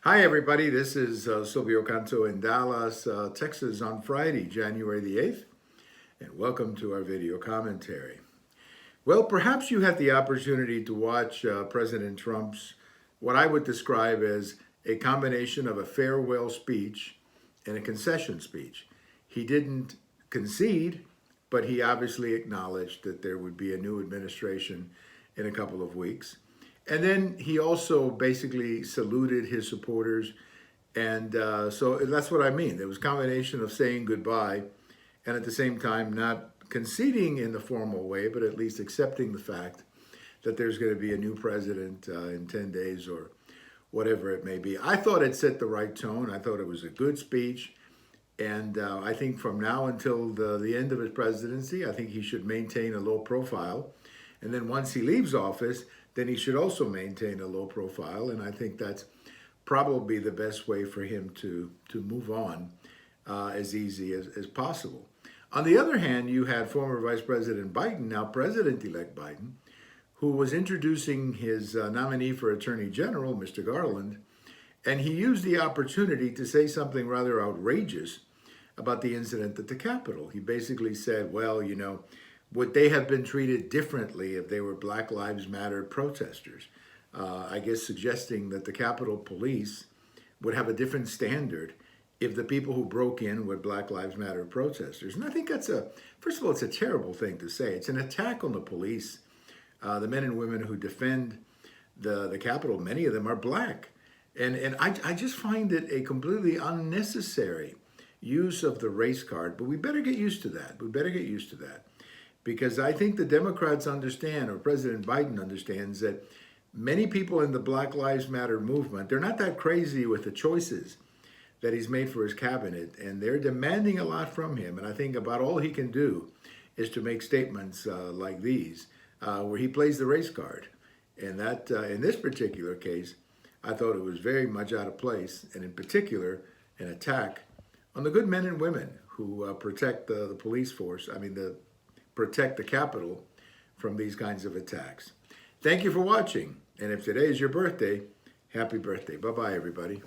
Hi, everybody. This is Silvio Canto in Dallas, Texas on Friday, January the 8th, and welcome to our video commentary. Well, perhaps you had the opportunity to watch President Trump's, what I would describe as a combination of a farewell speech and a concession speech. He didn't concede, but he obviously acknowledged that there would be a new administration in a couple of weeks. And then he also basically saluted his supporters. And so that's what I mean. There was a combination of saying goodbye and at the same time not conceding in the formal way, but at least accepting the fact that there's going to be a new president in 10 days or whatever it may be. I thought it set the right tone. I thought it was a good speech. And I think from now until the end of his presidency, I think he should maintain a low profile. And then once he leaves office, then he should also maintain a low profile. And I think that's probably the best way for him to move on as easy as possible. On the other hand, you had former Vice President Biden, now President-elect Biden, who was introducing his nominee for Attorney General, Mr. Garland, and he used the opportunity to say something rather outrageous about the incident at the Capitol. He basically said, well, you know, would they have been treated differently if they were Black Lives Matter protesters? I guess suggesting that the Capitol Police would have a different standard if the people who broke in were Black Lives Matter protesters. And I think that's first of all, it's a terrible thing to say. It's an attack on the police. The men and women who defend the Capitol, many of them are Black. And I just find it a completely unnecessary use of the race card, but we better get used to that. We better get used to that. Because I think the Democrats understand, or President Biden understands, that many people in the Black Lives Matter movement, they're not that crazy with the choices that he's made for his cabinet, and they're demanding a lot from him. And I think about all he can do is to make statements like these, where he plays the race card. And that, in this particular case, I thought it was very much out of place, and in particular, an attack on the good men and women who protect the police force, protect the Capitol from these kinds of attacks. Thank you for watching. And if today is your birthday, happy birthday. Bye-bye, everybody.